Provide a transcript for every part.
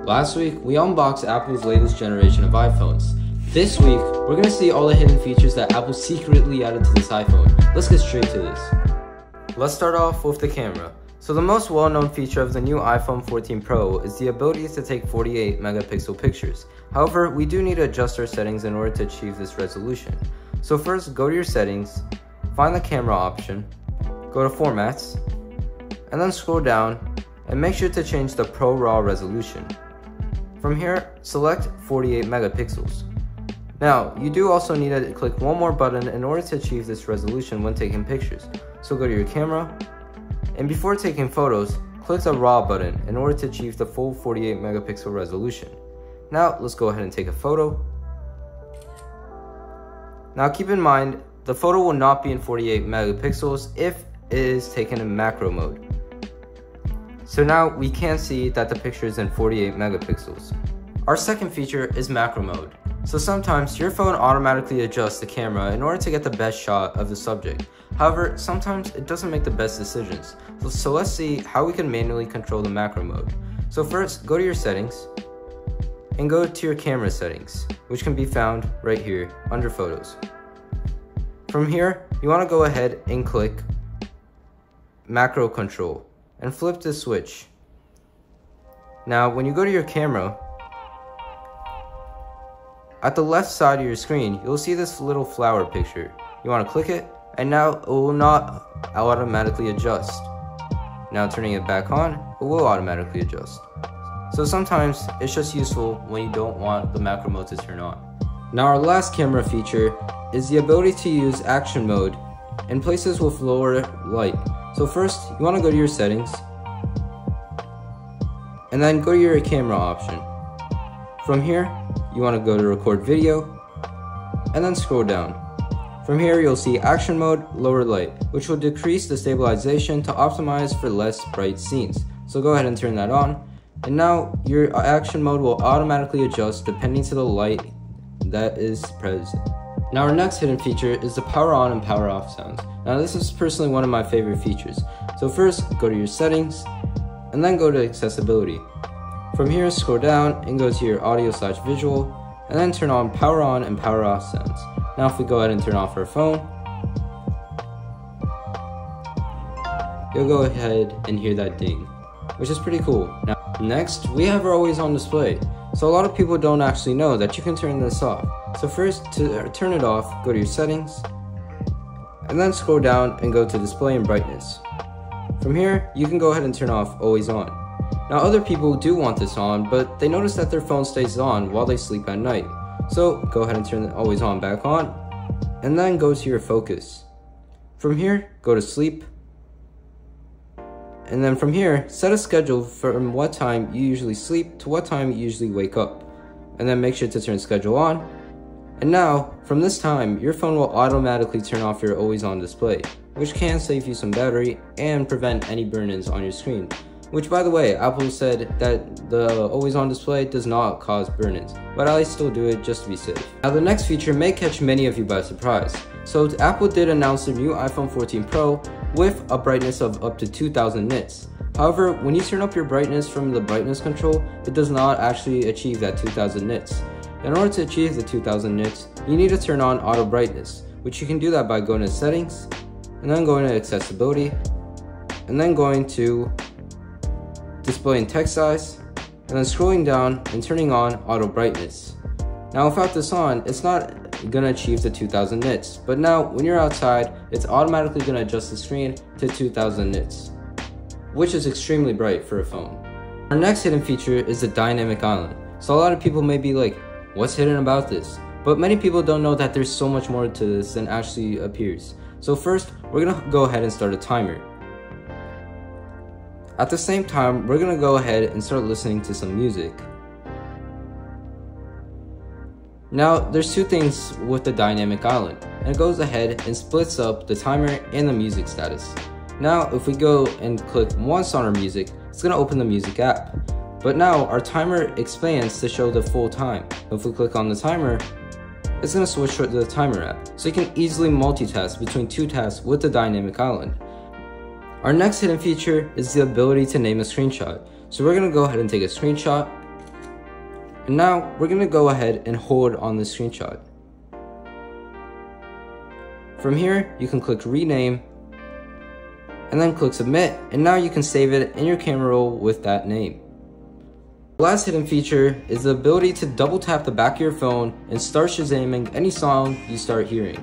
Last week, we unboxed Apple's latest generation of iPhones. This week, we're going to see all the hidden features that Apple secretly added to this iPhone. Let's get straight to this. Let's start off with the camera. So the most well-known feature of the new iPhone 14 Pro is the ability to take 48 megapixel pictures. However, we do need to adjust our settings in order to achieve this resolution. So first, go to your settings, find the camera option, go to formats, and then scroll down and make sure to change the Pro RAW resolution. From here, select 48 megapixels. Now, you do also need to click one more button in order to achieve this resolution when taking pictures. So go to your camera, and before taking photos, click the RAW button in order to achieve the full 48 megapixel resolution. Now, let's go ahead and take a photo. Now keep in mind, the photo will not be in 48 megapixels if it is taken in macro mode. So now we can see that the picture is in 48 megapixels. Our second feature is macro mode. So sometimes your phone automatically adjusts the camera in order to get the best shot of the subject. However, sometimes it doesn't make the best decisions. So let's see how we can manually control the macro mode. So first, go to your settings and go to your camera settings, which can be found right here under photos. From here, you want to go ahead and click macro control and flip the switch. Now, when you go to your camera, at the left side of your screen, you'll see this little flower picture. You want to click it, and now it will not automatically adjust. Now turning it back on, it will automatically adjust. So sometimes it's just useful when you don't want the macro mode to turn on. Now our last camera feature is the ability to use action mode in places with lower light. So first, you want to go to your settings, and then go to your camera option. From here, you want to go to record video, and then scroll down. From here, you'll see action mode, lower light, which will decrease the stabilization to optimize for less bright scenes. So go ahead and turn that on, and now your action mode will automatically adjust depending to the light that is present. Now our next hidden feature is the power on and power off sounds. Now this is personally one of my favorite features. So first, go to your settings, and then go to accessibility. From here, scroll down and go to your audio/visual, and then turn on power on and power off sounds. Now if we go ahead and turn off our phone, you'll go ahead and hear that ding, which is pretty cool. Now, next, we have our always on display. So a lot of people don't actually know that you can turn this off. So first, to turn it off, go to your settings, and then scroll down and go to display and brightness. From here, you can go ahead and turn off always on. Now other people do want this on, but they notice that their phone stays on while they sleep at night. So go ahead and turn the always on back on, and then go to your focus. From here, go to sleep, and then from here, set a schedule from what time you usually sleep to what time you usually wake up, and then make sure to turn schedule on. And now, from this time, your phone will automatically turn off your always on display, which can save you some battery and prevent any burn-ins on your screen. Which, by the way, Apple said that the always on display does not cause burn-ins, but I still do it just to be safe. Now the next feature may catch many of you by surprise. So Apple did announce the new iPhone 14 Pro with a brightness of up to 2000 nits. However, when you turn up your brightness from the brightness control, it does not actually achieve that 2000 nits. In order to achieve the 2000 nits, you need to turn on auto brightness, which you can do that by going to settings, and then going to accessibility, and then going to display and text size, and then scrolling down and turning on auto brightness. Now without this on, it's not gonna achieve the 2000 nits, but now when you're outside, it's automatically gonna adjust the screen to 2000 nits, which is extremely bright for a phone. Our next hidden feature is the dynamic island. So a lot of people may be like, what's hidden about this? But many people don't know that there's so much more to this than actually appears. So first, we're gonna go ahead and start a timer. At the same time, we're gonna go ahead and start listening to some music. Now, there's two things with the dynamic island, and it goes ahead and splits up the timer and the music status. Now, if we go and click once on our music, it's gonna open the music app. But now, our timer expands to show the full time. If we click on the timer, it's gonna switch to the timer app. So you can easily multitask between two tasks with the dynamic island. Our next hidden feature is the ability to name a screenshot. So we're gonna go ahead and take a screenshot, And now we're gonna go ahead and hold on the screenshot. From here, you can click rename and then click submit, and now you can save it in your camera roll with that name. The last hidden feature is the ability to double tap the back of your phone and start Shazamming any song you start hearing.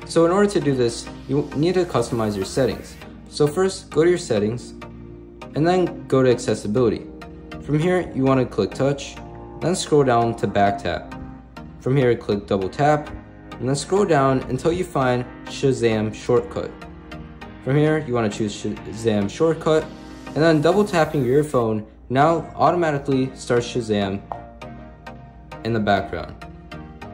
So in order to do this, you need to customize your settings. So first, go to your settings and then go to accessibility. From here, you want to click touch, then scroll down to back tap. From here, click double tap, and then scroll down until you find Shazam shortcut. From here, you want to choose Shazam shortcut, and then double tapping your phone now automatically starts Shazam in the background.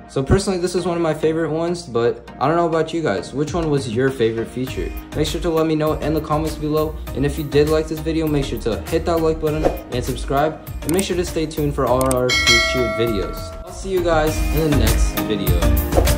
So personally, this is one of my favorite ones, but I don't know about you guys. Which one was your favorite feature? Make sure to let me know in the comments below. And if you did like this video, make sure to hit that like button and subscribe. And make sure to stay tuned for all our future videos. I'll see you guys in the next video.